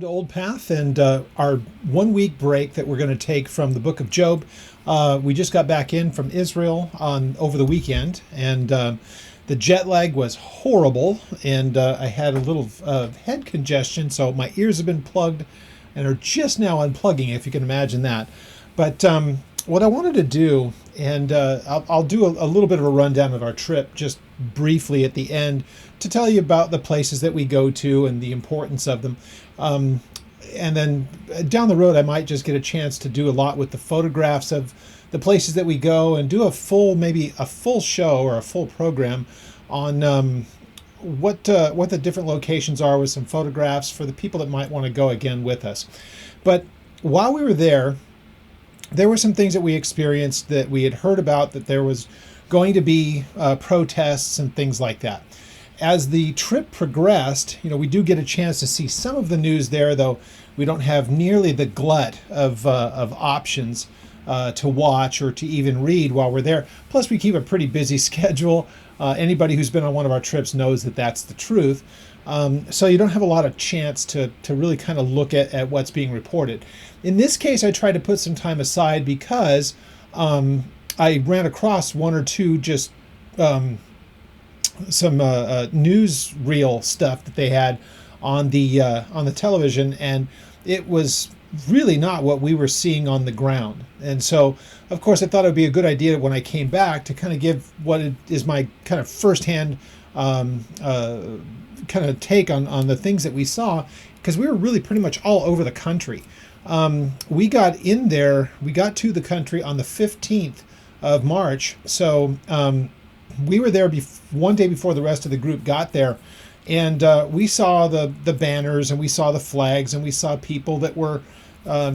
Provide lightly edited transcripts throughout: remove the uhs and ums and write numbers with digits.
Welcome to Old Path and our 1 week break that we're going to take from the book of Job. We just got back in from Israel over the weekend, and the jet lag was horrible, and I had a little head congestion, so my ears have been plugged and are just now unplugging, if you can imagine that. But what I wanted to do, and I'll do a little bit of a rundown of our trip just briefly at the end to tell you about the places that we go to and the importance of them. And then down the road, I might just get a chance to do a lot with the photographs of the places that we go and do maybe a full show or a full program on what the different locations are with some photographs for the people that might want to go again with us. But while we were there were some things that we experienced that we had heard about, that there was going to be protests and things like that. As the trip progressed, we do get a chance to see some of the news there, though we don't have nearly the glut of options to watch or to even read while we're there. Plus, we keep a pretty busy schedule. Anybody who's been on one of our trips knows that that's the truth. So you don't have a lot of chance to really kind of look at what's being reported. In this case, I tried to put some time aside because I ran across one or two just some newsreel stuff that they had on the television, and it was really not what we were seeing on the ground. And so, of course, I thought it would be a good idea when I came back to kind of give what is my kind of firsthand kind of take on the things that we saw, because we were really pretty much all over the country. We got to the country on the 15th of March, so we were there one day before the rest of the group got there, and we saw the banners, and we saw the flags, and we saw people that were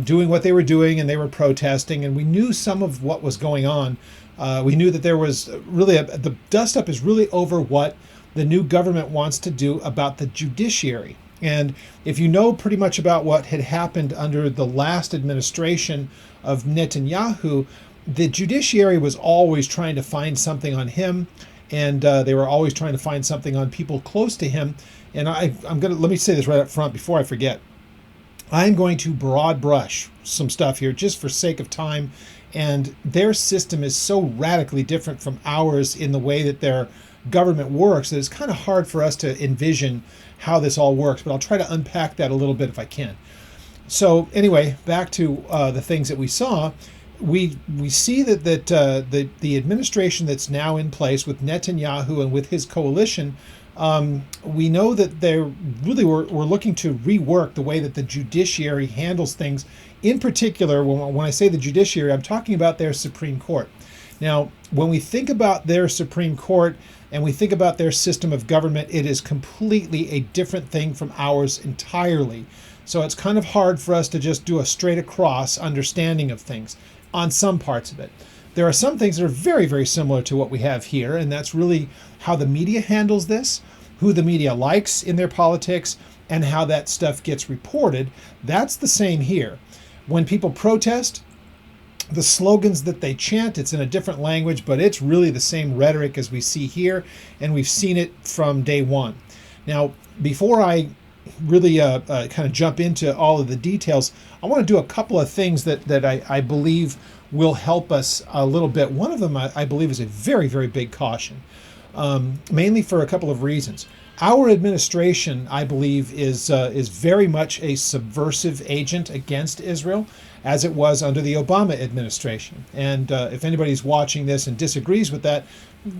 doing what they were doing, and they were protesting, and we knew some of what was going on. We knew that there was really the dust up is really over what the new government wants to do about the judiciary. And if you know pretty much about what had happened under the last administration of Netanyahu, the judiciary was always trying to find something on him, and they were always trying to find something on people close to him. And let me say this right up front before I forget. I'm going to broad brush some stuff here just for sake of time, and their system is so radically different from ours in the way that their government works that it's kind of hard for us to envision how this all works, but I'll try to unpack that a little bit if I can. So anyway, back to the things that we saw. We see that the administration that's now in place with Netanyahu and with his coalition, we know that they're really we're looking to rework the way that the judiciary handles things. In particular, when I say the judiciary, I'm talking about their Supreme Court. Now, when we think about their Supreme Court and we think about their system of government, it is completely a different thing from ours entirely. So it's kind of hard for us to just do a straight across understanding of things on some parts of it. There are some things that are very, very similar to what we have here, and that's really how the media handles this, who the media likes in their politics, and how that stuff gets reported. That's the same here. When people protest, the slogans that they chant, it's in a different language, but it's really the same rhetoric as we see here, and we've seen it from day one. Now, before I really kind of jump into all of the details, I want to do a couple of things that I believe will help us a little bit. One of them, I believe, is a very, very big caution, mainly for a couple of reasons. Our administration, I believe, is very much a subversive agent against Israel, as it was under the Obama administration. And if anybody's watching this and disagrees with that,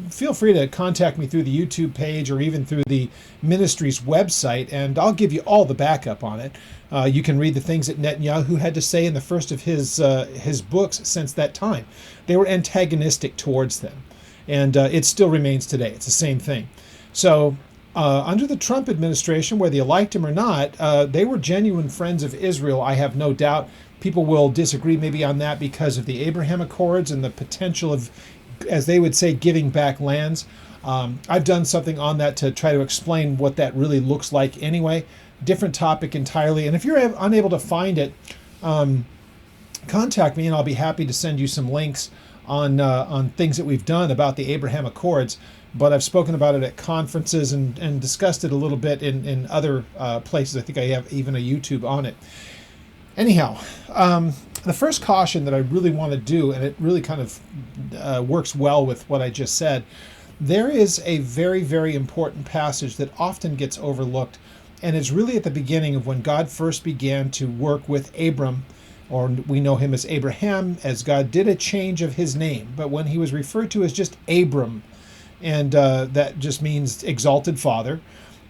feel free to contact me through the YouTube page or even through the ministry's website, and I'll give you all the backup on it. You can read the things that Netanyahu had to say in the first of his books since that time. They were antagonistic towards them, and it still remains today. It's the same thing. So under the Trump administration, whether you liked him or not, they were genuine friends of Israel, I have no doubt. People will disagree maybe on that because of the Abraham Accords and the potential of, as they would say, giving back lands. I've done something on that to try to explain what that really looks like anyway. Different topic entirely. And if you're unable to find it, contact me and I'll be happy to send you some links on things that we've done about the Abraham Accords, but I've spoken about it at conferences and discussed it a little bit in other places. I think I have even a YouTube on it. Anyhow, the first caution that I really want to do, and it really kind of works well with what I just said, there is a very, very important passage that often gets overlooked, and it's really at the beginning of when God first began to work with Abram, or we know him as Abraham, as God did a change of his name, but when he was referred to as just Abram, and that just means exalted father.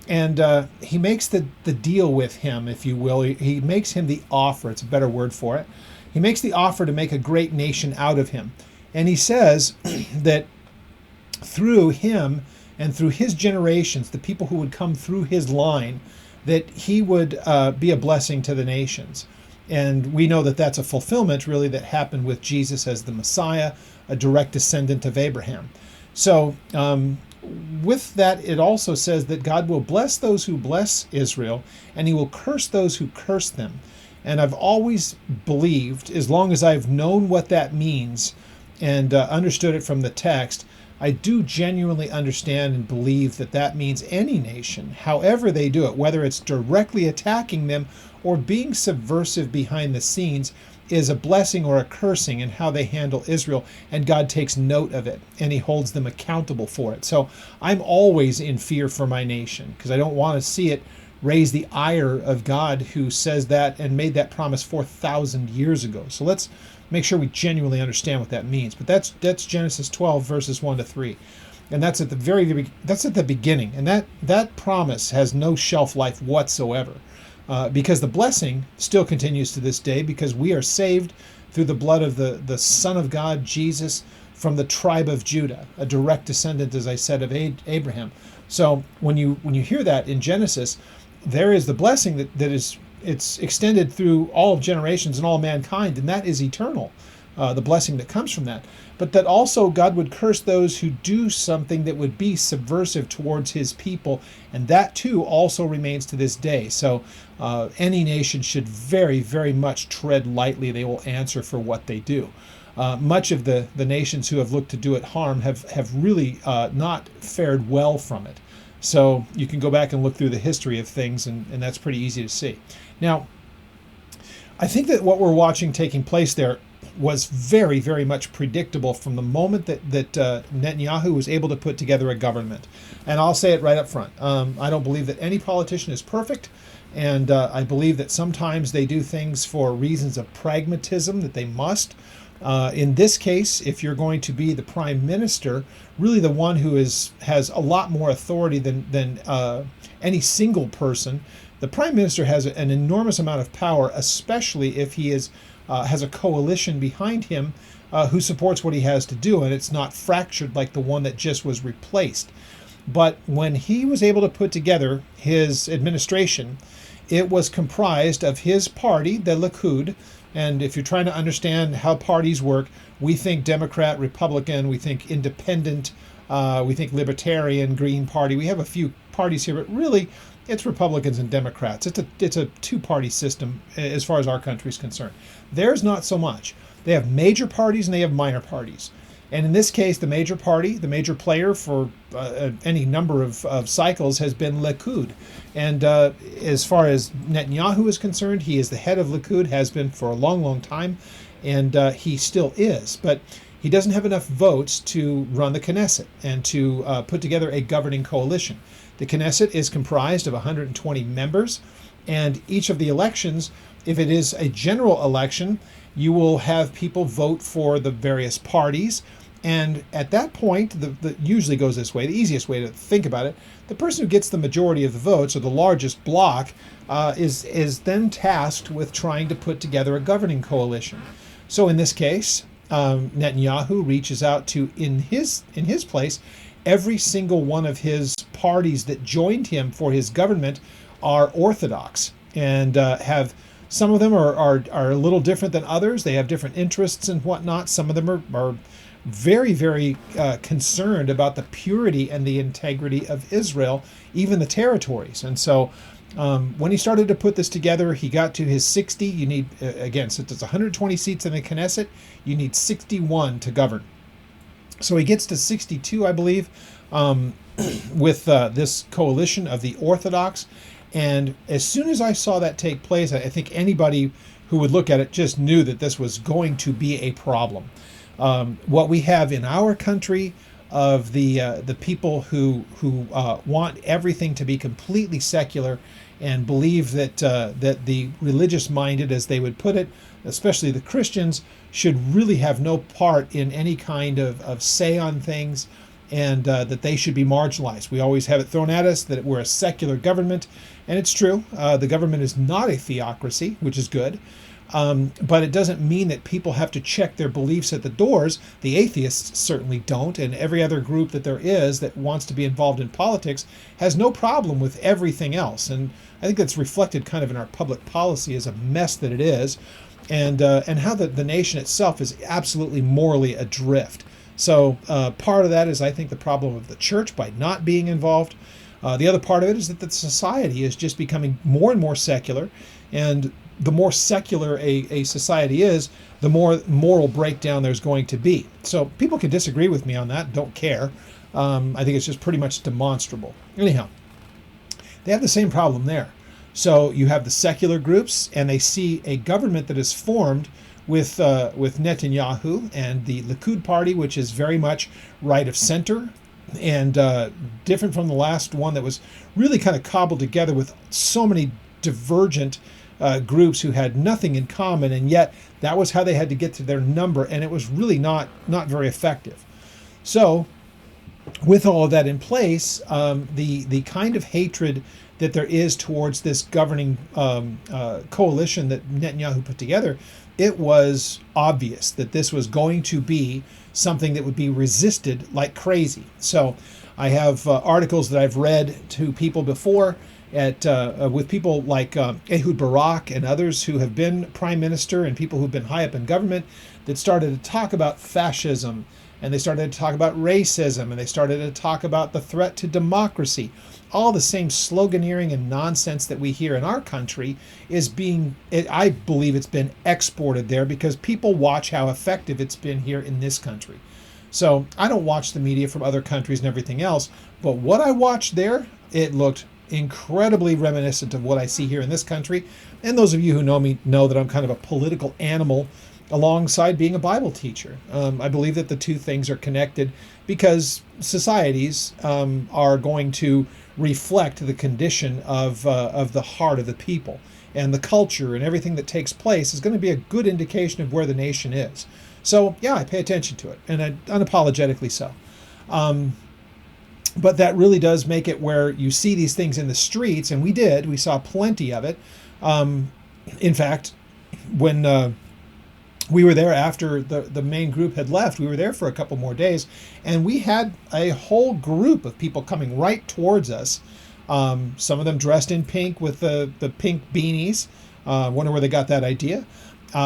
And he makes the deal with him, if you will. He makes him the offer. It's a better word for it. He makes the offer to make a great nation out of him. And he says that through him and through his generations, the people who would come through his line, that he would be a blessing to the nations. And we know that that's a fulfillment, really, that happened with Jesus as the Messiah, a direct descendant of Abraham. So with that, it also says that God will bless those who bless Israel, and he will curse those who curse them. And I've always believed, as long as I've known what that means and understood it from the text, I do genuinely understand and believe that that means any nation, however they do it, whether it's directly attacking them or being subversive behind the scenes, is a blessing or a cursing in how they handle Israel, and God takes note of it and he holds them accountable for it. So I'm always in fear for my nation because I don't want to see it raise the ire of God, who says that and made that promise 4,000 years ago. So let's make sure we genuinely understand what that means. But that's Genesis 12 verses 1 to 3. And that's at the beginning. And that promise has no shelf life whatsoever. Because the blessing still continues to this day, because we are saved through the blood of the Son of God, Jesus, from the tribe of Judah, a direct descendant, as I said, of Abraham. So when you hear that in Genesis, there is the blessing it's extended through all generations and all mankind, and that is eternal, the blessing that comes from that. But that also God would curse those who do something that would be subversive towards his people, and that too also remains to this day. So any nation should very, very much tread lightly. They will answer for what they do. Much of the nations who have looked to do it harm have really not fared well from it. So you can go back and look through the history of things, and that's pretty easy to see. Now, I think that what we're watching taking place there was very, very much predictable from the moment that Netanyahu was able to put together a government. And I'll say it right up front. I don't believe that any politician is perfect, and I believe that sometimes they do things for reasons of pragmatism that they must. In this case, if you're going to be the prime minister, really the one who has a lot more authority than any single person, the prime minister has an enormous amount of power, especially if he has a coalition behind him who supports what he has to do, and it's not fractured like the one that just was replaced. But when he was able to put together his administration, it was comprised of his party, the Likud. And if you're trying to understand how parties work, we think Democrat, Republican, we think independent, we think Libertarian, Green Party. We have a few parties here, but really it's Republicans and Democrats. It's a two-party system as far as our country is concerned. Theirs not so much. They have major parties and they have minor parties. And in this case, the major party, the major player for any number of cycles has been Likud. And as far as Netanyahu is concerned, he is the head of Likud, has been for a long, long time, and he still is. But he doesn't have enough votes to run the Knesset and to put together a governing coalition. The Knesset is comprised of 120 members, and each of the elections, if it is a general election, you will have people vote for the various parties. And at that point, the usually goes this way, the easiest way to think about it, the person who gets the majority of the votes, or the largest block, is then tasked with trying to put together a governing coalition. So in this case, Netanyahu reaches out to, in his place, every single one of his parties that joined him for his government are Orthodox, and some of them are a little different than others. They have different interests and whatnot. Some of them are very, very concerned about the purity and the integrity of Israel, even the territories. And so when he started to put this together, he got to his 60. You need, again, since it's 120 seats in the Knesset, you need 61 to govern. So he gets to 62, I believe, um, with this coalition of the Orthodox. And as soon as I saw that take place, I think anybody who would look at it just knew that this was going to be a problem. What we have in our country of the people who want everything to be completely secular and believe that the religious minded, as they would put it, especially the Christians, should really have no part in any kind of say on things, and that they should be marginalized. We always have it thrown at us that we're a secular government, and it's true. The government is not a theocracy, which is good. But it doesn't mean that people have to check their beliefs at the doors. The atheists certainly don't, and every other group that there is that wants to be involved in politics has no problem with everything else. And I think that's reflected kind of in our public policy as a mess that it is, and how the nation itself is absolutely morally adrift. So part of that is, I think, the problem of the church by not being involved. The other part of it is that the society is just becoming more and more secular, and the more secular a society is, the more moral breakdown there's going to be. So people can disagree with me on that, don't care. I think it's just pretty much demonstrable. Anyhow, they have the same problem there. So you have the secular groups, and they see a government that is formed with Netanyahu and the Likud party, which is very much right of center, and different from the last one that was really kind of cobbled together with so many divergent groups who had nothing in common, and yet that was how they had to get to their number, and it was really not very effective. So with all of that in place, the kind of hatred that there is towards this governing coalition that Netanyahu put together, it was obvious that this was going to be something that would be resisted like crazy. So I have articles that I've read to people before with people like Ehud Barak and others who have been prime minister and people who've been high up in government that started to talk about fascism, and they started to talk about racism, and they started to talk about the threat to democracy. All the same sloganeering and nonsense that we hear in our country is I believe it's been exported there because people watch how effective it's been here in this country. So I don't watch the media from other countries and everything else, but what I watched there, it looked incredibly reminiscent of what I see here in this country. And those of you who know me know that I'm kind of a political animal alongside being a Bible teacher. I believe that the two things are connected because societies are going to reflect the condition of the heart of the people, and the culture and everything that takes place is going to be a good indication of where the nation is. So yeah, I pay attention to it, and unapologetically so. But that really does make it where you see these things in the streets, and we saw plenty of it. In fact, when we were there after the main group had left, we were there for a couple more days, and we had a whole group of people coming right towards us. Some of them dressed in pink with the pink beanies. Wonder where they got that idea.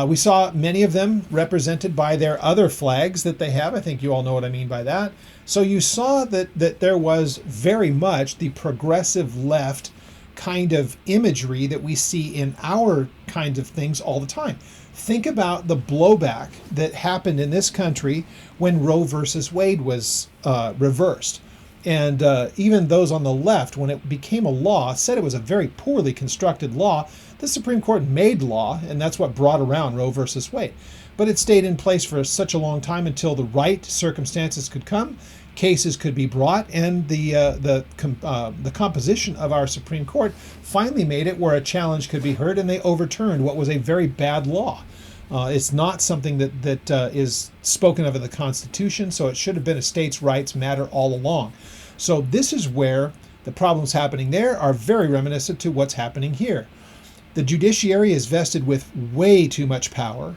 We saw many of them represented by their other flags that they have. I think you all know what I mean by that. So you saw that there was very much the progressive left kind of imagery that we see in our kinds of things all the time. Think about the blowback that happened in this country when Roe versus Wade was reversed. And even those on the left, when it became a law, said it was a very poorly constructed law. The Supreme Court made law, and that's what brought around Roe versus Wade. But it stayed in place for such a long time until the right circumstances could come, cases could be brought, and the composition of our Supreme Court finally made it where a challenge could be heard, and they overturned what was a very bad law. It's not something that is spoken of in the Constitution, so it should have been a states' rights matter all along. So this is where the problems happening there are very reminiscent to what's happening here. The judiciary is vested with way too much power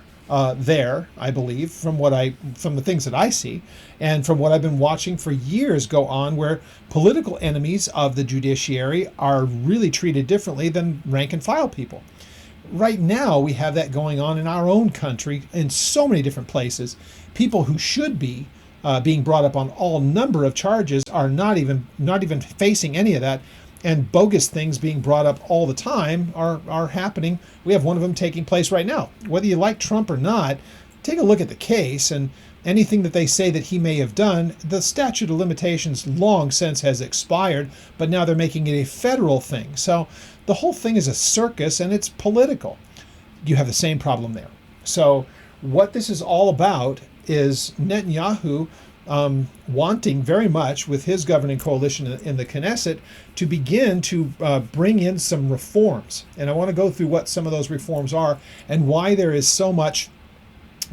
there, I believe, from the things that I see, and from what I've been watching for years go on, where political enemies of the judiciary are really treated differently than rank and file people. Right now, we have that going on in our own country in so many different places. People who should be being brought up on all number of charges are not even facing any of that, and bogus things being brought up all the time are happening. We have one of them taking place right now. Whether you like Trump or not, take a look at the case, and anything that they say that he may have done, the statute of limitations long since has expired, but now they're making it a federal thing. So the whole thing is a circus, and it's political. You have the same problem there. So what this is all about is Netanyahu wanting very much, with his governing coalition in the Knesset, to begin to bring in some reforms. And I want to go through what some of those reforms are and why there is so much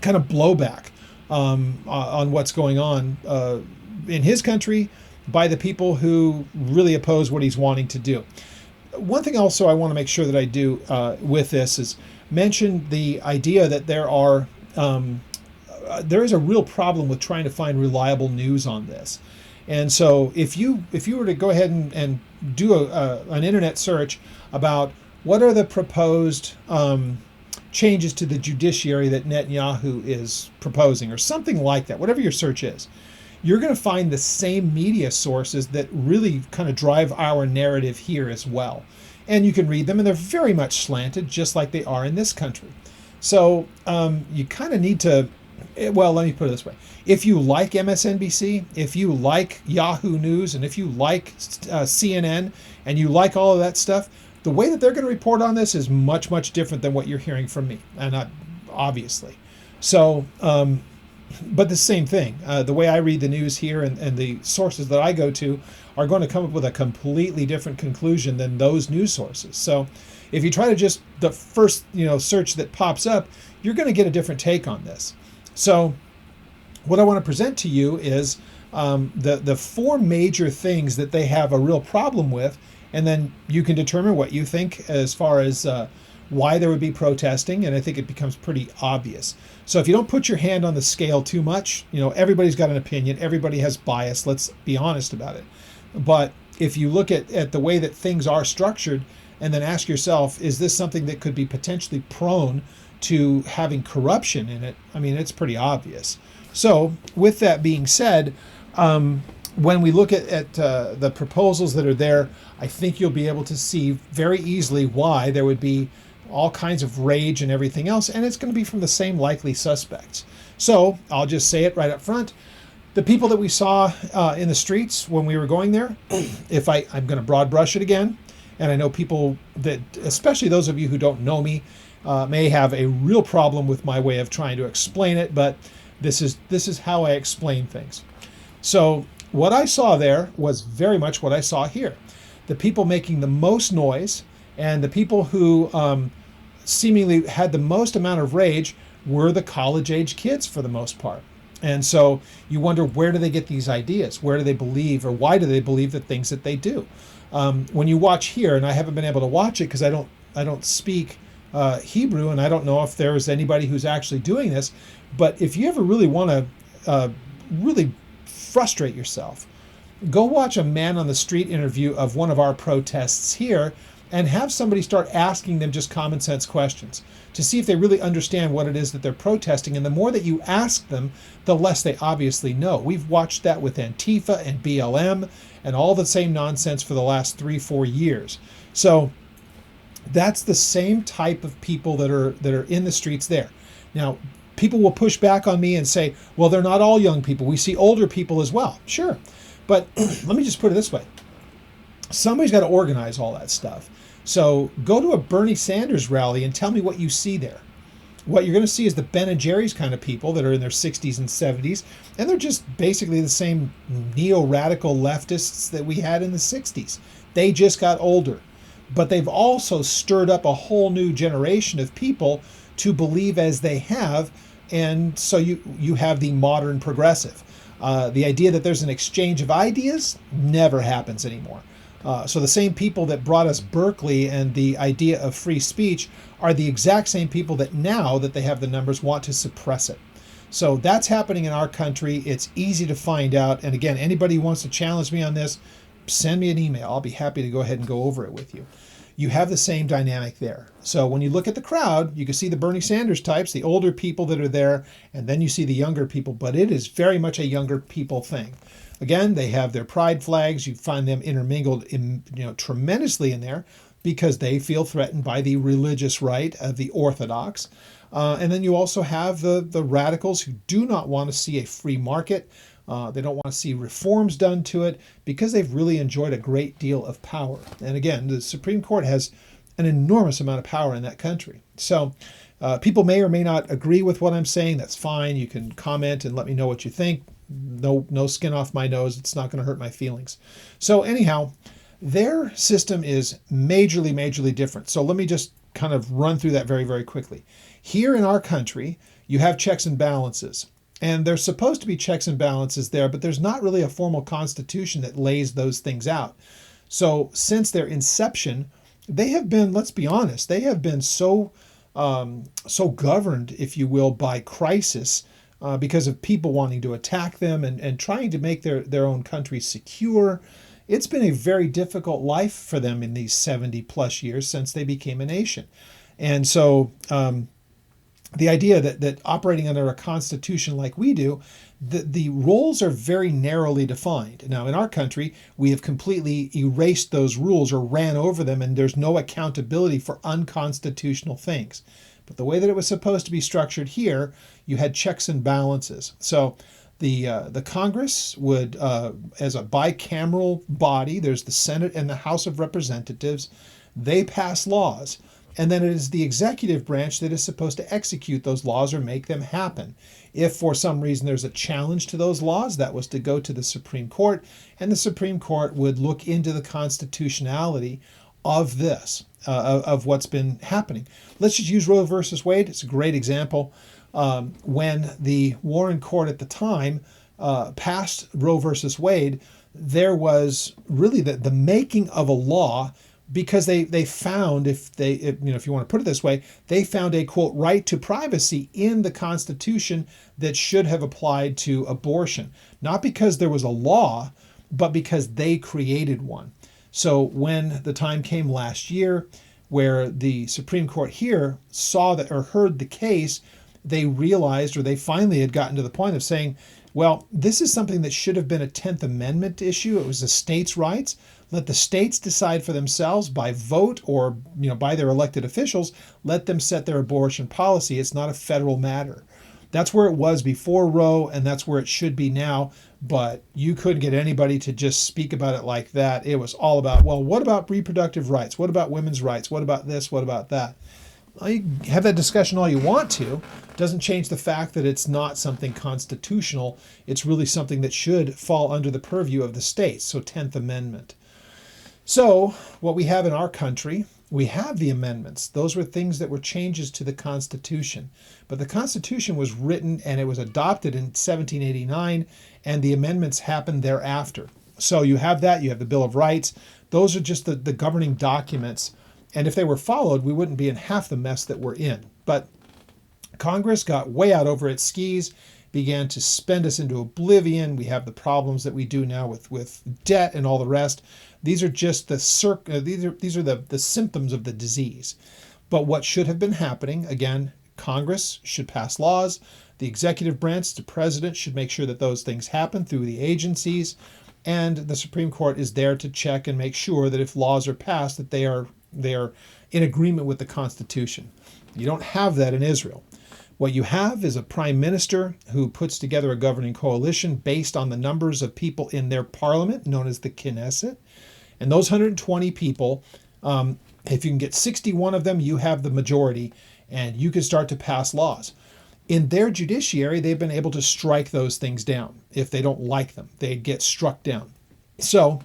kind of blowback on what's going on in his country by the people who really oppose what he's wanting to do. One thing also I want to make sure that I do with this is mention the idea that there is a real problem with trying to find reliable news on this. And so if you were to go ahead and do an internet search about what are the proposed changes to the judiciary that Netanyahu is proposing, or something like that, whatever your search is, you're going to find the same media sources that really kind of drive our narrative here as well. And you can read them, and they're very much slanted, just like they are in this country. So you kind of need to, well, let me put it this way. If you like MSNBC, if you like Yahoo News, and if you like CNN, and you like all of that stuff, the way that they're going to report on this is much, much different than what you're hearing from me, and obviously. So, but the same thing. The way I read the news here and the sources that I go to are going to come up with a completely different conclusion than those news sources. So if you try to just the first search that pops up, you're going to get a different take on this. So what I want to present to you is the four major things that they have a real problem with, and then you can determine what you think as far as why there would be protesting, and I think it becomes pretty obvious. So if you don't put your hand on the scale too much, everybody's got an opinion, everybody has bias, let's be honest about it. But if you look at the way that things are structured, and then ask yourself, is this something that could be potentially prone to having corruption in it? I mean, it's pretty obvious. So with that being said, when we look at the proposals that are there, I think you'll be able to see very easily why there would be all kinds of rage and everything else, and it's going to be from the same likely suspects. So I'll just say it right up front. The people that we saw in the streets when we were going there, I'm going to broad brush it again, and I know people that, especially those of you who don't know me, may have a real problem with my way of trying to explain it, but this is how I explain things. So what I saw there was very much what I saw here. The people making the most noise and the people who seemingly had the most amount of rage were the college-age kids for the most part. And so you wonder, where do they get these ideas? Where do they believe, or why do they believe the things that they do? When you watch here, and I haven't been able to watch it because I don't speak Hebrew, and I don't know if there is anybody who's actually doing this, but if you ever really want to really frustrate yourself, go watch a man on the street interview of one of our protests here, and have somebody start asking them just common sense questions to see if they really understand what it is that they're protesting. And the more that you ask them, the less they obviously know. We've watched that with Antifa and BLM and all the same nonsense for the last 3-4 years. So that's the same type of people that are in the streets there. Now, people will push back on me and say, well, they're not all young people. We see older people as well. Sure. But let me just put it this way. Somebody's got to organize all that stuff. So go to a Bernie Sanders rally and tell me what you see there. What you're going to see is the Ben and Jerry's kind of people that are in their 60s and 70s, and they're just basically the same neo-radical leftists that we had in the 60s. They just got older. But they've also stirred up a whole new generation of people to believe as they have, and so you have the modern progressive. The idea that there's an exchange of ideas never happens anymore. So the same people that brought us Berkeley and the idea of free speech are the exact same people that now that they have the numbers want to suppress it. So that's happening in our country. It's easy to find out. And again, anybody who wants to challenge me on this, send me an email. I'll be happy to go ahead and go over it with you. You have the same dynamic there. So when you look at the crowd, you can see the Bernie Sanders types, the older people that are there, and then you see the younger people, but it is very much a younger people thing. Again, they have their pride flags. You find them intermingled tremendously in there. because they feel threatened by the religious right of the Orthodox. And then you also have the radicals who do not want to see a free market. They don't want to see reforms done to it because they've really enjoyed a great deal of power. And again, the Supreme Court has an enormous amount of power in that country. So people may or may not agree with what I'm saying. That's fine. You can comment and let me know what you think. No skin off my nose. It's not going to hurt my feelings. So anyhow, their system is majorly different. So let me just kind of run through that very, very quickly. Here in our country, you have checks and balances. And there's supposed to be checks and balances there, but there's not really a formal constitution that lays those things out. So since their inception, they have been, let's be honest, they have been so governed, if you will, by crisis because of people wanting to attack them and trying to make their own country secure. It's been a very difficult life for them in these 70 plus years since they became a nation. And so the idea that operating under a constitution like we do, the roles are very narrowly defined. Now, in our country, we have completely erased those rules or ran over them, and there's no accountability for unconstitutional things. But the way that it was supposed to be structured here, you had checks and balances. So the Congress would, as a bicameral body, there's the Senate and the House of Representatives, they pass laws. And then it is the executive branch that is supposed to execute those laws or make them happen. If for some reason there's a challenge to those laws, that was to go to the Supreme Court, and the Supreme Court would look into the constitutionality of this, of what's been happening. Let's just use Roe versus Wade. It's a great example. When the Warren Court at the time passed Roe versus Wade, there was really the making of a law, because they found, if you want to put it this way, they found a, quote, right to privacy in the Constitution that should have applied to abortion. Not because there was a law, but because they created one. So when the time came last year where the Supreme Court here saw that or heard the case, they realized, or they finally had gotten to the point of saying, well, this is something that should have been a 10th Amendment issue. It was the states' rights. Let the states decide for themselves by vote or by their elected officials. Let them set their abortion policy. It's not a federal matter. That's where it was before Roe, and that's where it should be now. But you couldn't get anybody to just speak about it like that. It was all about, well, what about reproductive rights? What about women's rights? What about this? What about that? Well, you have that discussion all you want to. Doesn't change the fact that it's not something constitutional. It's really something that should fall under the purview of the states. So 10th Amendment. So what we have in our country, we have the amendments. Those were things that were changes to the Constitution. But the Constitution was written and it was adopted in 1789, and the amendments happened thereafter. So you have that, you have the Bill of Rights. Those are just the governing documents. And if they were followed, we wouldn't be in half the mess that we're in. But Congress got way out over its skis, began to spend us into oblivion. We have the problems that we do now with debt and all the rest. These are just the symptoms of the disease. But what should have been happening, again, Congress should pass laws. The executive branch, the president, should make sure that those things happen through the agencies. And the Supreme Court is there to check and make sure that if laws are passed, that they are in agreement with the Constitution. You don't have that in Israel. What you have is a prime minister who puts together a governing coalition based on the numbers of people in their parliament, known as the Knesset. And those 120 people, if you can get 61 of them, you have the majority, and you can start to pass laws. In their judiciary, they've been able to strike those things down. If they don't like them, they get struck down. So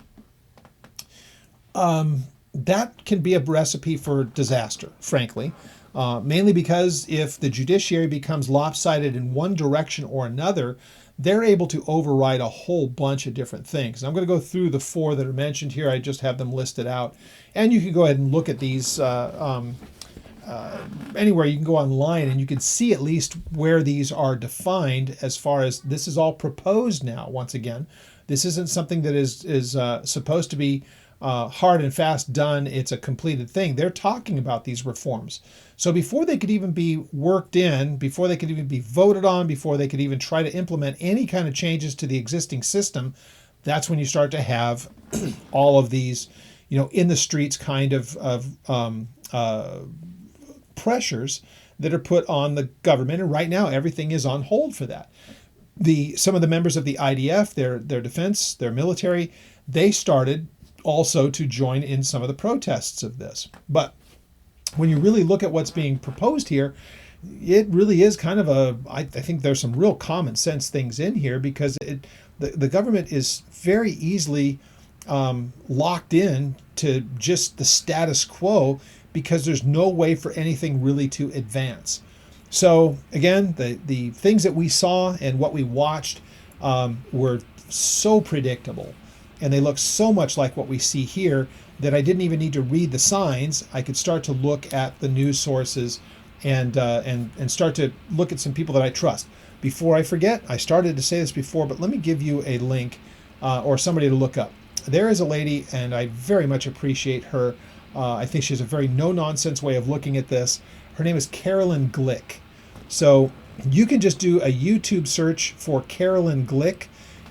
that can be a recipe for disaster, frankly. Mainly because if the judiciary becomes lopsided in one direction or another, they're able to override a whole bunch of different things. I'm going to go through the 4 that are mentioned here. I just have them listed out. And you can go ahead and look at these anywhere. You can go online and you can see at least where these are defined as far as this is all proposed now. Once again, this isn't something that is supposed to be hard and fast done. It's a completed thing. They're talking about these reforms. So before they could even be worked in, before they could even be voted on, before they could even try to implement any kind of changes to the existing system, that's when you start to have all of these, in the streets kind of pressures that are put on the government. And right now, everything is on hold for that. Some of the members of the IDF, their defense, their military, they started also to join in some of the protests of this. But when you really look at what's being proposed here, it really is kind of I think there's some real common sense things in here, because the government is very easily locked in to just the status quo, because there's no way for anything really to advance. So again, the things that we saw and what we watched were so predictable, and they look so much like what we see here that I didn't even need to read the signs. I could start to look at the news sources and start to look at some people that I trust. Before I forget, I started to say this before, but let me give you a link or somebody to look up. There is a lady, and I very much appreciate her. I think she has a very no-nonsense way of looking at this. Her name is Carolyn Glick. So you can just do a YouTube search for Carolyn Glick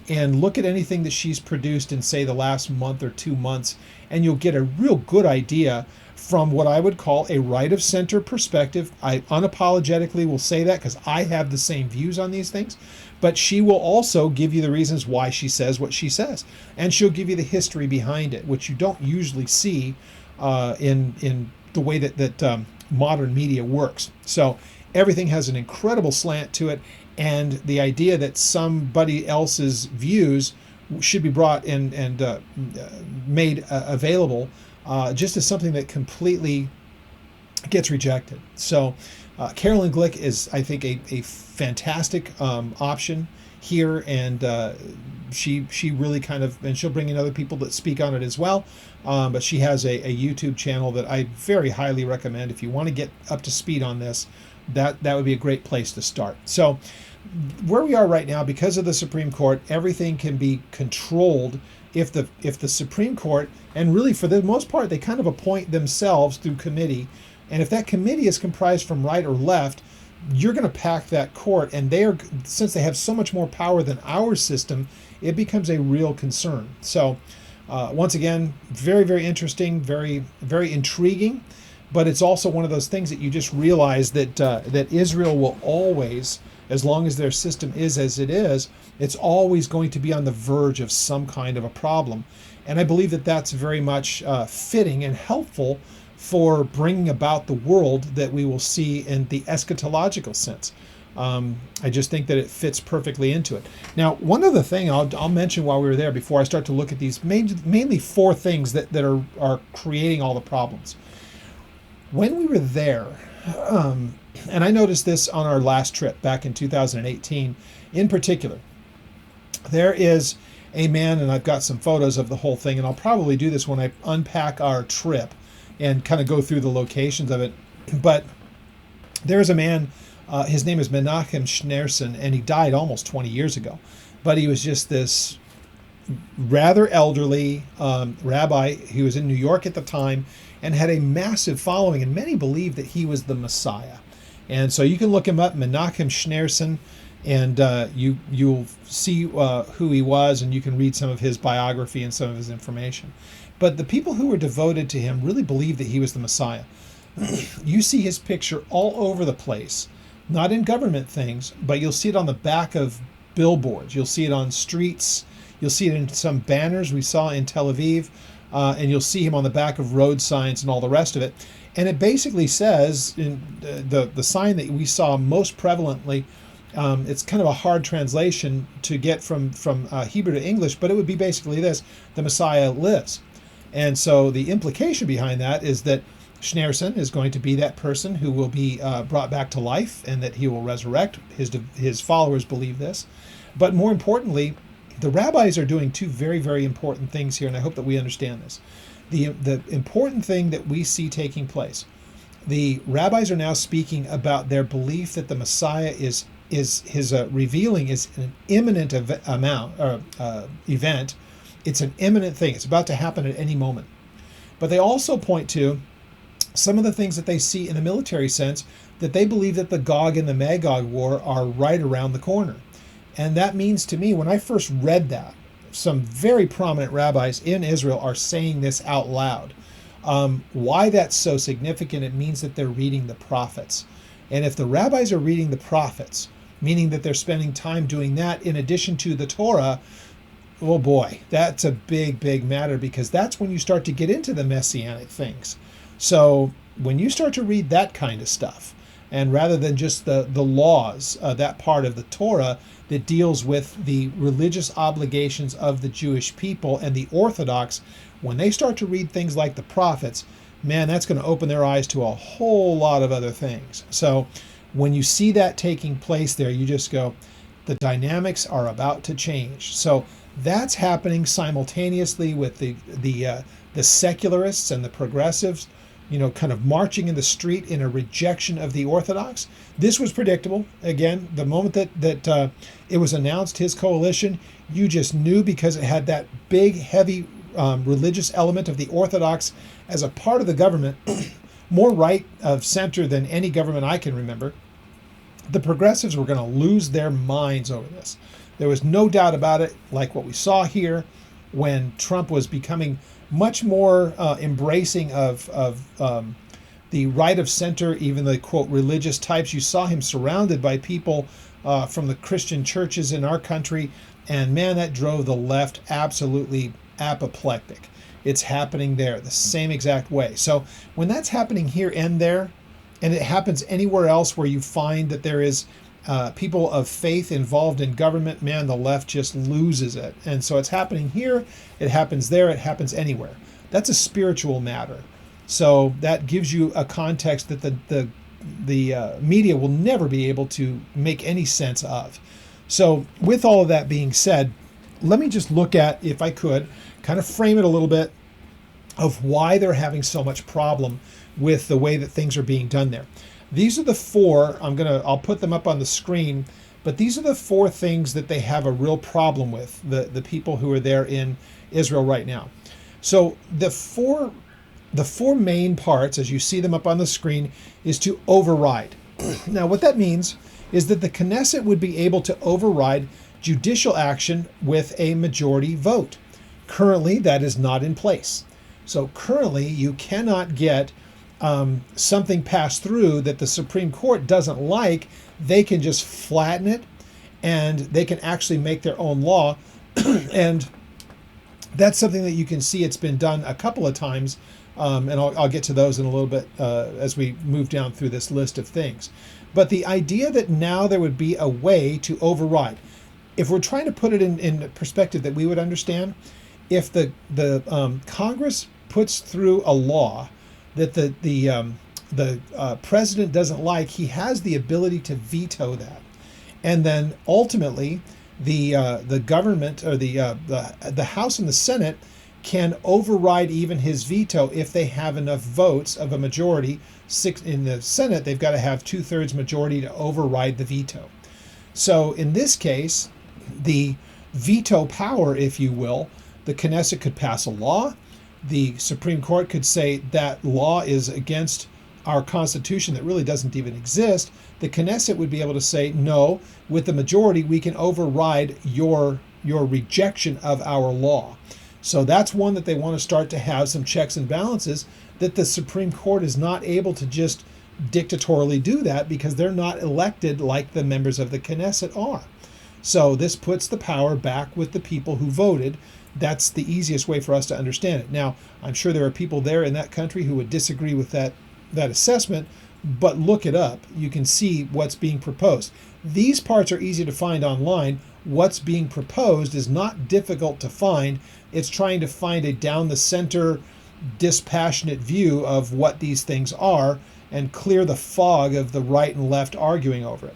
and look at anything that she's produced in, say, the last month or 2 months, and you'll get a real good idea from what I would call a right-of-center perspective. I unapologetically will say that because I have the same views on these things. But she will also give you the reasons why she says what she says. And she'll give you the history behind it, which you don't usually see in the way that modern media works. So everything has an incredible slant to it. And the idea that somebody else's views should be brought in and made available just is something that completely gets rejected. So Carolyn Glick is, I think, a fantastic option here, and she really kind of, and she'll bring in other people that speak on it as well. But she has a YouTube channel that I very highly recommend if you want to get up to speed on this. That would be a great place to start. So where we are right now, because of the Supreme Court, everything can be controlled if the Supreme Court, and really for the most part, they kind of appoint themselves through committee. And if that committee is comprised from right or left, you're going to pack that court. And since they have so much more power than our system, it becomes a real concern. So once again, very, very interesting, very, very intriguing. But it's also one of those things that you just realize that Israel will always, as long as their system is as it is, it's always going to be on the verge of some kind of a problem. And I believe that that's very much fitting and helpful for bringing about the world that we will see in the eschatological sense. I just think that it fits perfectly into it. Now, one other thing I'll mention while we were there before I start to look at these, mainly four things that are creating all the problems. When we were there, and I noticed this on our last trip back in 2018 in particular, there is a man, and I've got some photos of the whole thing, and I'll probably do this when I unpack our trip and kind of go through the locations of it. But there's a man, his name is Menachem Schneerson, and he died almost 20 years ago. But he was just this rather elderly rabbi. He was in New York at the time and had a massive following, and many believed that he was the Messiah. And so you can look him up, Menachem Schneerson, and you'll see who he was, and you can read some of his biography and some of his information. But the people who were devoted to him really believed that he was the Messiah. You see his picture all over the place, not in government things, but you'll see it on the back of billboards. You'll see it on streets. You'll see it in some banners we saw in Tel Aviv, and you'll see him on the back of road signs and all the rest of it. And it basically says, in the sign that we saw most prevalently, it's kind of a hard translation to get from Hebrew to English, but it would be basically this: the Messiah lives. And so the implication behind that is that Schneerson is going to be that person who will be brought back to life, and that he will resurrect. His followers believe this. But more importantly, the rabbis are doing two very, very important things here, and I hope that we understand this. The important thing that we see taking place, the rabbis are now speaking about their belief that the Messiah is his revealing is an imminent event. It's an imminent thing. It's about to happen at any moment. But they also point to some of the things that they see in the military sense, that they believe that the Gog and the Magog war are right around the corner. And that means to me, when I first read that, some very prominent rabbis in Israel are saying this out loud. Why that's so significant, it means that they're reading the prophets. And if the rabbis are reading the prophets, meaning that they're spending time doing that in addition to the Torah, oh boy, that's a big, big matter, because that's when you start to get into the messianic things. So when you start to read that kind of stuff, and rather than just the laws, that part of the Torah that deals with the religious obligations of the Jewish people and the Orthodox, when they start to read things like the prophets, man, that's going to open their eyes to a whole lot of other things. So when you see that taking place there, you just go, the dynamics are about to change. So that's happening simultaneously with the secularists and the progressives, kind of marching in the street in a rejection of the Orthodox. This was predictable. Again, the moment that it was announced, his coalition, you just knew, because it had that big, heavy religious element of the Orthodox as a part of the government, more right of center than any government I can remember. The progressives were going to lose their minds over this. There was no doubt about it, like what we saw here when Trump was becoming much more embracing of the right of center, even the, quote, religious types. You saw him surrounded by people from the Christian churches in our country, and man, that drove the left absolutely apoplectic. It's happening there the same exact way. So when that's happening here and there, and it happens anywhere else where you find that there is people of faith involved in government, man, the left just loses it. And so it's happening here, it happens there, it happens anywhere. That's a spiritual matter. So that gives you a context that the media will never be able to make any sense of. So with all of that being said, let me just look at, if I could, kind of frame it a little bit of why they're having so much problem with the way that things are being done there. These are the four, I'll put them up on the screen, but these are the four things that they have a real problem with, the people who are there in Israel right now. So the four main parts, as you see them up on the screen, is to override. Now what that means is that the Knesset would be able to override judicial action with a majority vote. Currently, that is not in place. So currently, you cannot get something passed through that the Supreme Court doesn't like. They can just flatten it, and they can actually make their own law. And that's something that you can see it's been done a couple of times, and I'll get to those in a little bit as we move down through this list of things. But the idea that now there would be a way to override, if we're trying to put it in perspective that we would understand, if the Congress puts through a law that the president doesn't like, he has the ability to veto that, and then ultimately the government, or the House and the Senate, can override even his veto if they have enough votes of a majority. In the Senate, they've got to have 2/3 majority to override the veto. So in this case, the veto power, if you will, the Knesset could pass a law. The Supreme Court could say that law is against our Constitution that really doesn't even exist. The Knesset would be able to say, no, with the majority, we can override your rejection of our law. So that's one that they want to start to have some checks and balances, that the Supreme Court is not able to just dictatorially do that, because they're not elected like the members of the Knesset are. So this puts the power back with the people who voted. That's the easiest way for us to understand it. Now, I'm sure there are people there in that country who would disagree with that assessment, but look it up. You can see what's being proposed. These parts are easy to find online. What's being proposed is not difficult to find. It's trying to find a down the center, dispassionate view of what these things are and clear the fog of the right and left arguing over it.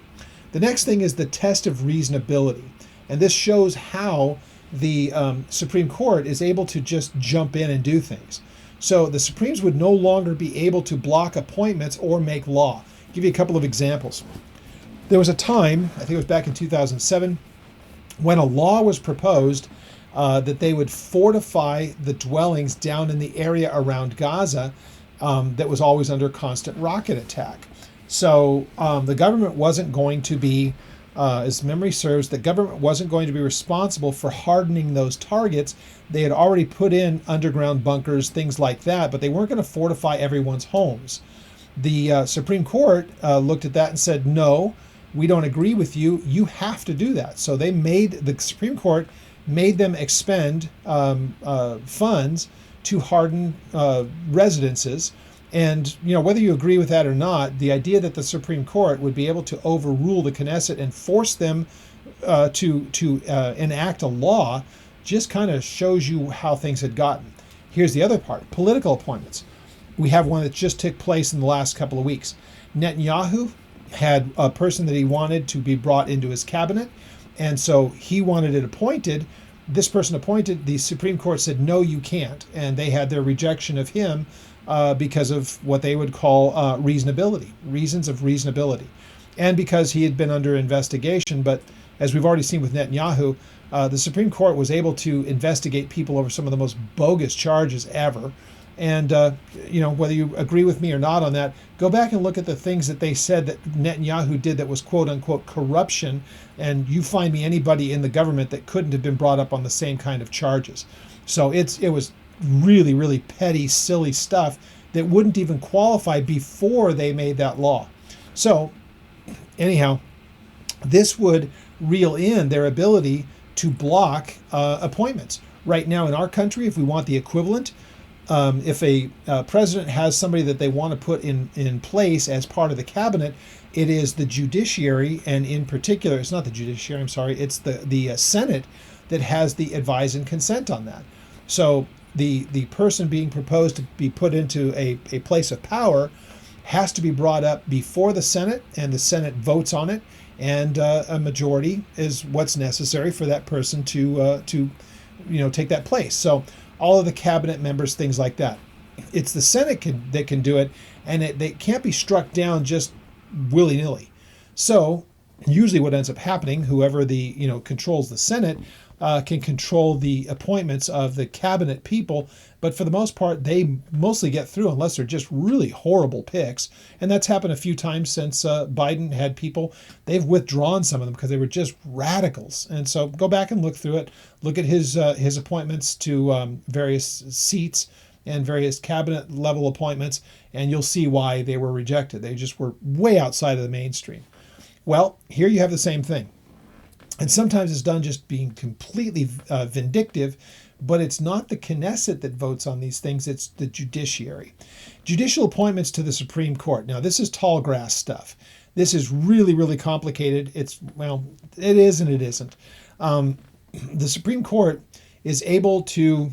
The next thing is the test of reasonability. And this shows how the Supreme Court is able to just jump in and do things. So the Supremes would no longer be able to block appointments or make law. I'll give you a couple of examples. There was a time, I think it was back in 2007, when a law was proposed that they would fortify the dwellings down in the area around Gaza that was always under constant rocket attack. So the government wasn't going to be as memory serves, the government wasn't going to be responsible for hardening those targets. They had already put in underground bunkers, things like that, but they weren't going to fortify everyone's homes. The Supreme Court looked at that and said, no, we don't agree with you. You have to do that. So the Supreme Court made them expend funds to harden residences. And whether you agree with that or not, the idea that the Supreme Court would be able to overrule the Knesset and force them to enact a law just kind of shows you how things had gotten. Here's the other part: political appointments. We have one that just took place in the last couple of weeks. Netanyahu had a person that he wanted to be brought into his cabinet, and so he wanted it appointed. This person appointed, the Supreme Court said, no, you can't. And they had their rejection of him because of what they would call reasonability, reasons of reasonability. And because he had been under investigation. But as we've already seen with Netanyahu, the Supreme Court was able to investigate people over some of the most bogus charges ever. And, whether you agree with me or not on that, go back and look at the things that they said that Netanyahu did that was quote unquote corruption. And you find me anybody in the government that couldn't have been brought up on the same kind of charges. So it was really, really petty, silly stuff that wouldn't even qualify before they made that law. So anyhow, this would reel in their ability to block appointments. Right now in our country, if we want the equivalent, if a president has somebody that they want to put in place as part of the cabinet, it is the judiciary, and in particular, it's not the judiciary, I'm sorry, it's the Senate that has the advise and consent on that. So the person being proposed to be put into a place of power has to be brought up before the Senate, and the Senate votes on it, and a majority is what's necessary for that person to take that place. So all of the cabinet members, things like that. It's the Senate that can do it, and they can't be struck down just willy-nilly. So usually what ends up happening, whoever controls the Senate can control the appointments of the cabinet people, but for the most part, they mostly get through unless they're just really horrible picks. And that's happened a few times since Biden had people. They've withdrawn some of them because they were just radicals. And so go back and look through it. Look at his appointments to various seats and various cabinet level appointments, and you'll see why they were rejected. They just were way outside of the mainstream. Well, here you have the same thing. And sometimes it's done just being completely vindictive, but it's not the Knesset that votes on these things, it's the judiciary. Judicial appointments to the Supreme Court. Now, this is tall grass stuff. This is really, really complicated. It is and it isn't. The Supreme Court is able to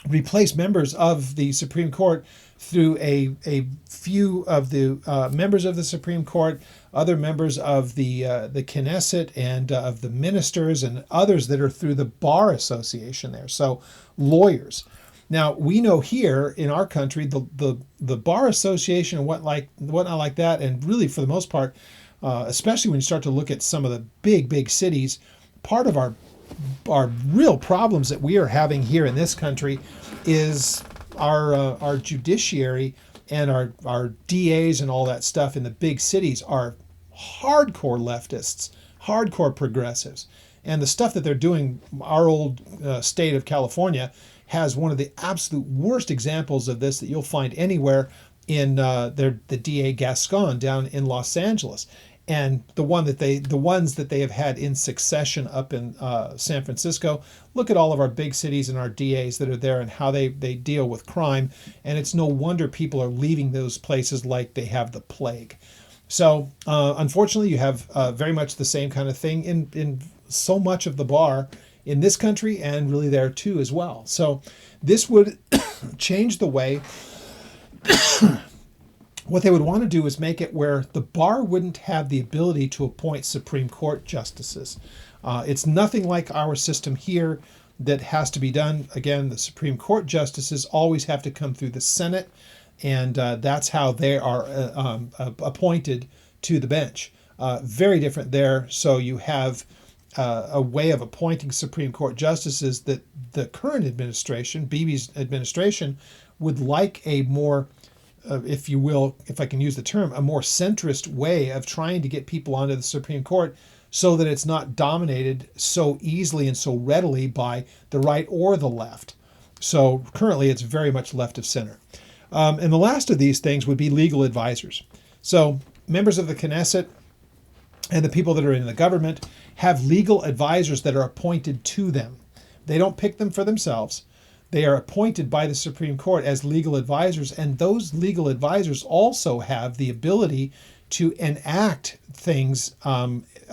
replace members of the Supreme Court through a few of the members of the Supreme Court, other members of the Knesset, and of the ministers, and others that are through the Bar Association there. So lawyers. Now, we know here in our country, the Bar Association and whatnot like that, and really for the most part, especially when you start to look at some of the big cities, part of our real problems that we are having here in this country is our judiciary, and our DAs and all that stuff in the big cities are hardcore leftists, hardcore progressives. And the stuff that they're doing, our old state of California has one of the absolute worst examples of this that you'll find anywhere in the DA Gascon down in Los Angeles. And the ones that they have had in succession up in San Francisco. Look at all of our big cities and our DAs that are there and how they deal with crime. And it's no wonder people are leaving those places like they have the plague. So unfortunately, you have very much the same kind of thing in so much of the bar in this country, and really there too as well. So this would change the way. What they would want to do is make it where the bar wouldn't have the ability to appoint Supreme Court justices. It's nothing like our system here that has to be done. Again, the Supreme Court justices always have to come through the Senate, and that's how they are appointed to the bench. Very different there. So you have a way of appointing Supreme Court justices that the current administration, Bibi's administration, would like a more if you will, if I can use the term, a more centrist way of trying to get people onto the Supreme Court so that it's not dominated so easily and so readily by the right or the left. So currently it's very much left of center. And the last of these things would be legal advisors. So members of the Knesset and the people that are in the government have legal advisors that are appointed to them. They don't pick them for themselves. They are appointed by the Supreme Court as legal advisors, and those legal advisors also have the ability to enact things,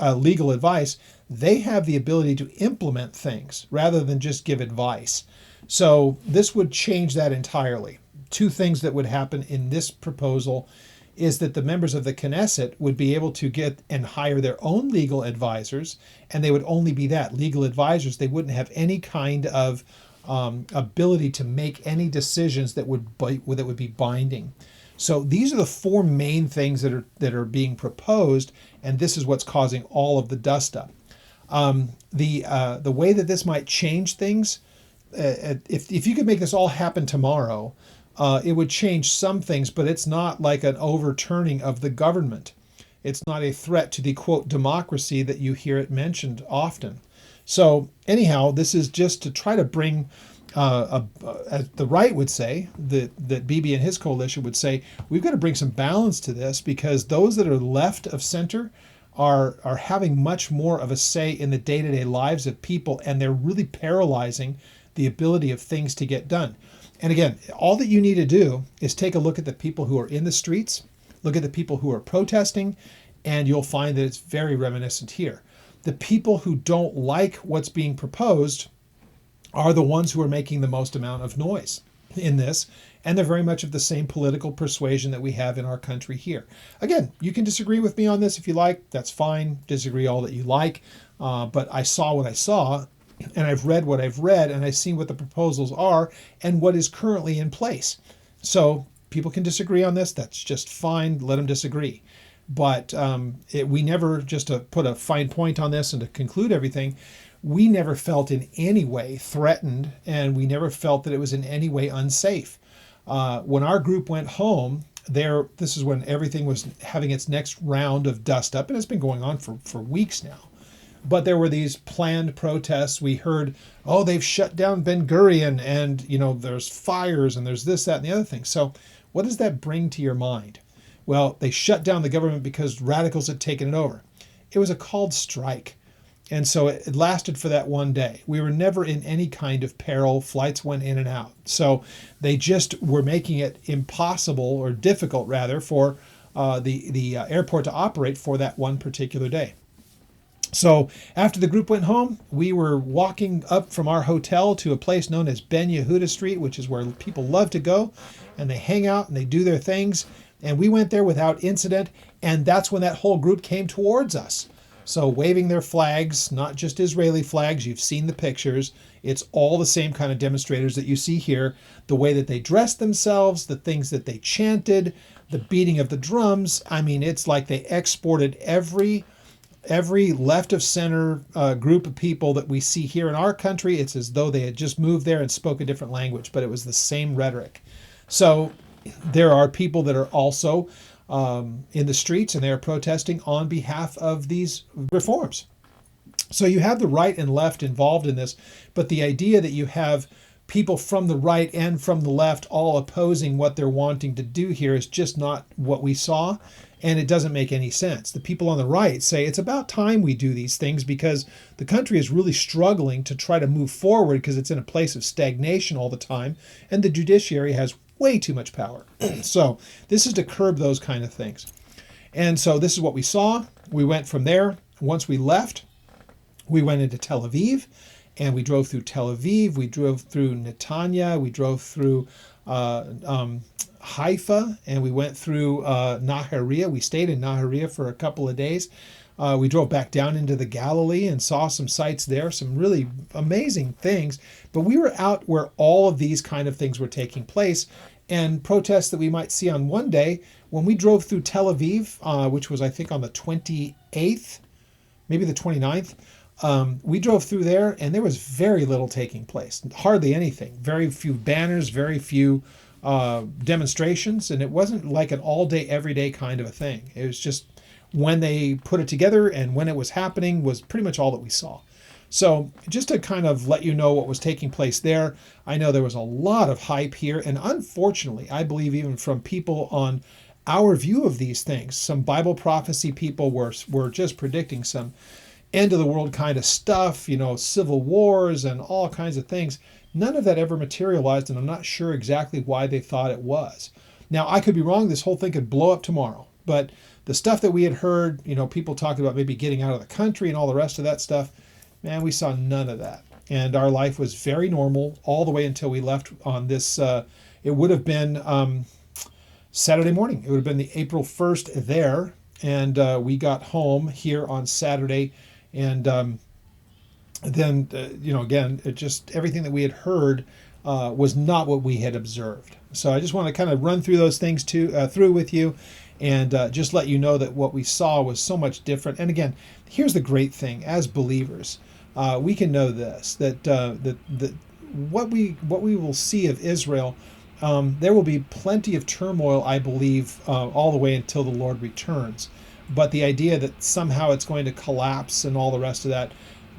legal advice. They have the ability to implement things rather than just give advice. So this would change that entirely. Two things that would happen in this proposal is that the members of the Knesset would be able to get and hire their own legal advisors, and they would only be that, legal advisors. They wouldn't have any kind of ability to make any decisions that would be binding. So these are the four main things that are being proposed, and this is what's causing all of the dust up. The way that this might change things, if you could make this all happen tomorrow, it would change some things, but it's not like an overturning of the government. It's not a threat to the, quote, democracy that you hear it mentioned often. So anyhow, this is just to try to bring, as the right would say, that Bibi and his coalition would say, we've got to bring some balance to this, because those that are left of center are having much more of a say in the day-to-day lives of people, and they're really paralyzing the ability of things to get done. And again, all that you need to do is take a look at the people who are in the streets, look at the people who are protesting, and you'll find that it's very reminiscent here. The people who don't like what's being proposed are the ones who are making the most amount of noise in this, and they're very much of the same political persuasion that we have in our country here. Again, you can disagree with me on this if you like. That's fine. Disagree all that you like. But I saw what I saw, and I've read what I've read, and I've seen what the proposals are and what is currently in place. So people can disagree on this. That's just fine. Let them disagree. But we never, just to put a fine point on this and to conclude everything, we never felt in any way threatened, and we never felt that it was in any way unsafe. When our group went home, this is when everything was having its next round of dust up, and it's been going on for weeks now. But there were these planned protests. We heard, oh, they've shut down Ben Gurion, and there's fires, and there's this, that, and the other thing. So what does that bring to your mind? Well, they shut down the government because radicals had taken it over. It was a called strike. And so it lasted for that one day. We were never in any kind of peril. Flights went in and out. So they just were making it impossible, or difficult rather, for the airport to operate for that one particular day. So after the group went home, we were walking up from our hotel to a place known as Ben Yehuda Street, which is where people love to go, and they hang out and they do their things. And we went there without incident, and that's when that whole group came towards us. So waving their flags, not just Israeli flags, you've seen the pictures. It's all the same kind of demonstrators that you see here. The way that they dressed themselves, the things that they chanted, the beating of the drums. I mean, it's like they exported every left of center group of people that we see here in our country. It's as though they had just moved there and spoke a different language, but it was the same rhetoric. So there are people that are also in the streets, and they are protesting on behalf of these reforms. So you have the right and left involved in this, but the idea that you have people from the right and from the left all opposing what they're wanting to do here is just not what we saw, and it doesn't make any sense. The people on the right say it's about time we do these things, because the country is really struggling to try to move forward because it's in a place of stagnation all the time, and the judiciary has way too much power. So this is to curb those kind of things. And so this is what we saw. We went from there. Once we left, we went into Tel Aviv, and we drove through Tel Aviv. We drove through Netanya. We drove through Haifa, and we went through Nahariya. We stayed in Nahariya for a couple of days. We drove back down into the Galilee and saw some sights there, some really amazing things. But we were out where all of these kind of things were taking place, and protests that we might see on one day. When we drove through Tel Aviv, which was, I think, on the 28th, maybe the 29th, we drove through there, and there was very little taking place, hardly anything. Very few banners, very few demonstrations, and it wasn't like an all day, every day kind of a thing. It was just when they put it together and when it was happening was pretty much all that we saw. So just to kind of let you know what was taking place there, I know there was a lot of hype here, and unfortunately, I believe even from people on our view of these things, some Bible prophecy people were just predicting some end of the world kind of stuff, civil wars and all kinds of things. None of that ever materialized, and I'm not sure exactly why they thought it was. Now, I could be wrong. This whole thing could blow up tomorrow, but the stuff that we had heard, people talking about maybe getting out of the country and all the rest of that stuff, man, we saw none of that. And our life was very normal all the way until we left on this. It would have been Saturday morning. It would have been the April 1st there. And we got home here on Saturday. And then, again, it just everything that we had heard was not what we had observed. So I just want to kind of run through those things through with you, and just let you know that what we saw was so much different. And again, here's the great thing: as believers, we can know this, that what we will see of Israel, there will be plenty of turmoil, I believe, all the way until the Lord returns. But the idea that somehow it's going to collapse and all the rest of that,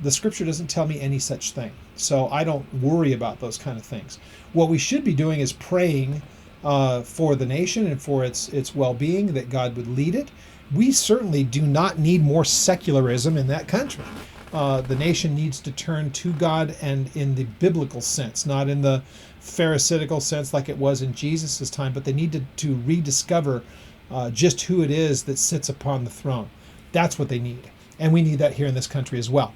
the scripture doesn't tell me any such thing. So I don't worry about those kind of things. What we should be doing is praying for the nation and for its well-being, that God would lead it. We certainly do not need more secularism in that country. The nation needs to turn to God, and in the biblical sense, not in the pharisaical sense like it was in Jesus' time, but they need to rediscover just who it is that sits upon the throne. That's what they need. And we need that here in this country as well.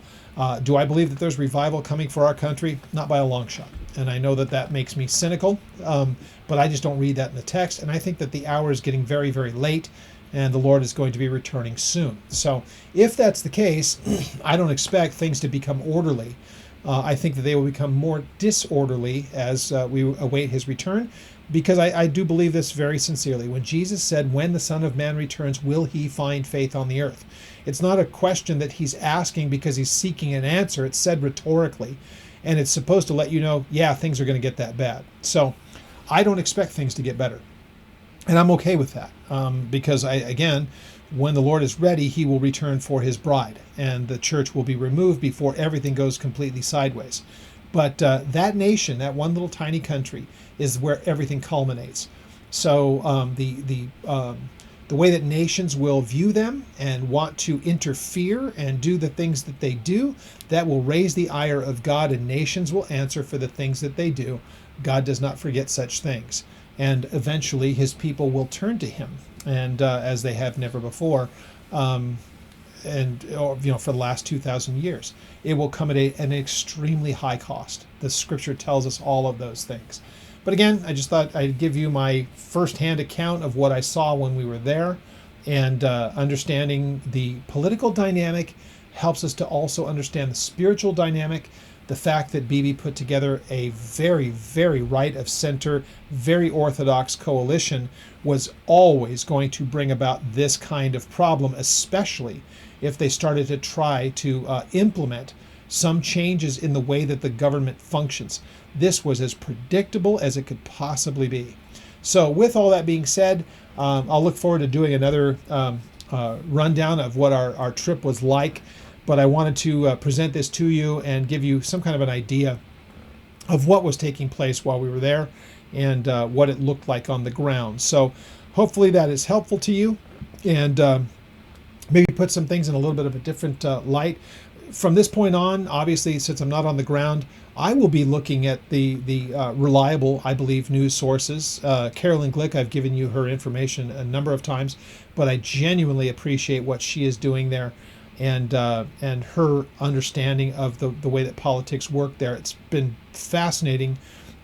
Do I believe that there's revival coming for our country? Not by a long shot. And I know that makes me cynical, but I just don't read that in the text. And I think that the hour is getting very, very late, and the Lord is going to be returning soon. So if that's the case, I don't expect things to become orderly. I think that they will become more disorderly as we await his return, because I do believe this very sincerely. When Jesus said, when the Son of Man returns, will he find faith on the earth? It's not a question that he's asking because he's seeking an answer. It's said rhetorically, and it's supposed to let you know, yeah, things are going to get that bad. So I don't expect things to get better. And I'm okay with that, because again, when the Lord is ready, he will return for his bride, and the church will be removed before everything goes completely sideways. But that nation, that one little tiny country, is where everything culminates. So the way that nations will view them and want to interfere and do the things that they do, that will raise the ire of God, and nations will answer for the things that they do. God does not forget such things. And eventually his people will turn to him, and as they have never before, for the last 2,000 years. It will come at an extremely high cost. The scripture tells us all of those things. But again, I just thought I'd give you my firsthand account of what I saw when we were there, and understanding the political dynamic helps us to also understand the spiritual dynamic. The fact that Bibi put together a very, very right of center, very orthodox coalition was always going to bring about this kind of problem, especially if they started to try to implement some changes in the way that the government functions. This was as predictable as it could possibly be. So with all that being said, I'll look forward to doing another rundown of what our trip was like. But I wanted to present this to you and give you some kind of an idea of what was taking place while we were there, and what it looked like on the ground. So hopefully that is helpful to you, and maybe put some things in a little bit of a different light. From this point on, obviously, since I'm not on the ground, I will be looking at the reliable, I believe, news sources. Carolyn Glick, I've given you her information a number of times, but I genuinely appreciate what she is doing there, and her understanding of the way that politics work there. It's been fascinating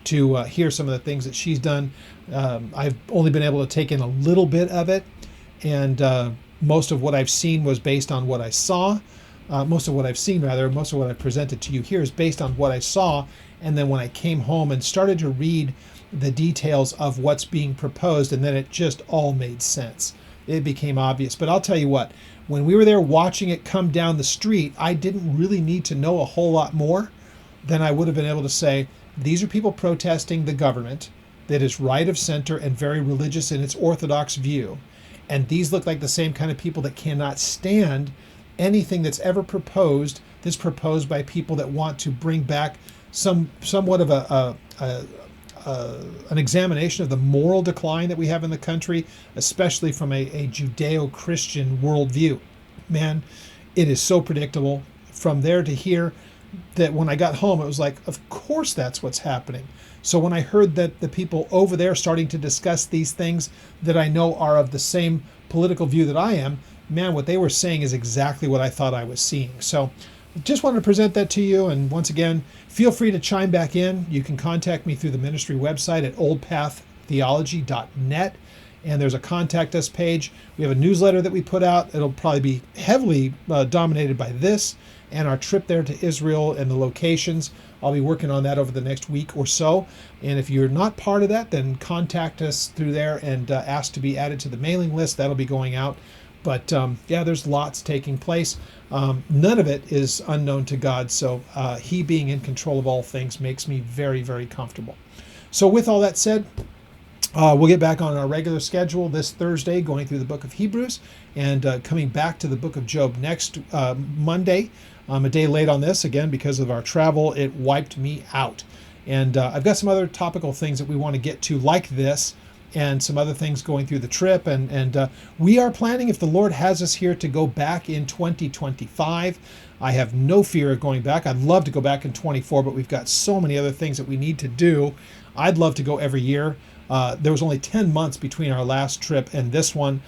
to hear some of the things that she's done. I've only been able to take in a little bit of it, and most of what I've seen was based on what I saw. Most of what I presented to you here is based on what I saw, and then when I came home and started to read the details of what's being proposed, and then it just all made sense. It became obvious. But I'll tell you what, when we were there watching it come down the street, I didn't really need to know a whole lot more than I would have been able to say, these are people protesting the government. that is right of center and very religious in its orthodox view. And these look like the same kind of people that cannot stand anything that's ever proposed, that's proposed by people that want to bring back somewhat of an examination of the moral decline that we have in the country, especially from a Judeo-Christian worldview. Man, it is so predictable from there to here that when I got home, it was like, of course that's what's happening. So when I heard that the people over there starting to discuss these things that I know are of the same political view that I am, man, what they were saying is exactly what I thought I was seeing. So just wanted to present that to you. And once again, feel free to chime back in. You can contact me through the ministry website at oldpaththeology.net. And there's a contact us page. We have a newsletter that we put out. It'll probably be heavily dominated by this and our trip there to Israel and the locations. I'll be working on that over the next week or so. And if you're not part of that, then contact us through there and ask to be added to the mailing list. That'll be going out. But yeah, there's lots taking place. None of it is unknown to God. So he being in control of all things makes me very, very comfortable. So with all that said, we'll get back on our regular schedule this Thursday, going through the book of Hebrews and coming back to the book of Job next Monday. I'm a day late on this, again, because of our travel. It wiped me out. And I've got some other topical things that we want to get to like this and some other things going through the trip. And we are planning, if the Lord has us here, to go back in 2025. I have no fear of going back. I'd love to go back in 24, but we've got so many other things that we need to do. I'd love to go every year. There was only 10 months between our last trip and this one.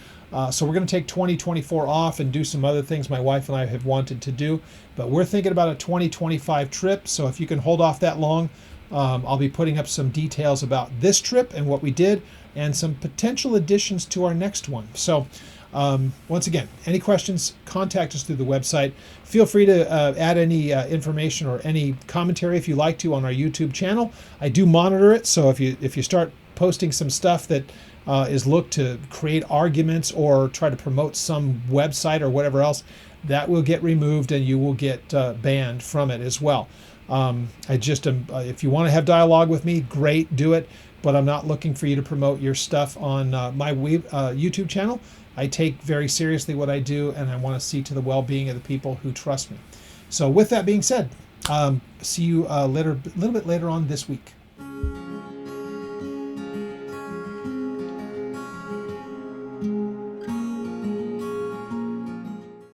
So we're going to take 2024 off and do some other things my wife and I have wanted to do. But we're thinking about a 2025 trip. So if you can hold off that long, I'll be putting up some details about this trip and what we did and some potential additions to our next one. So once again, any questions, contact us through the website. Feel free to add any information or any commentary if you like to on our YouTube channel. I do monitor it. So if you start posting some stuff that is looked to create arguments or try to promote some website or whatever else, that will get removed and you will get banned from it as well. I just am, if you want to have dialogue with me, great, do it. But I'm not looking for you to promote your stuff on my YouTube channel. I take very seriously what I do, and I want to see to the well-being of the people who trust me. So with that being said, see you a little bit later on this week.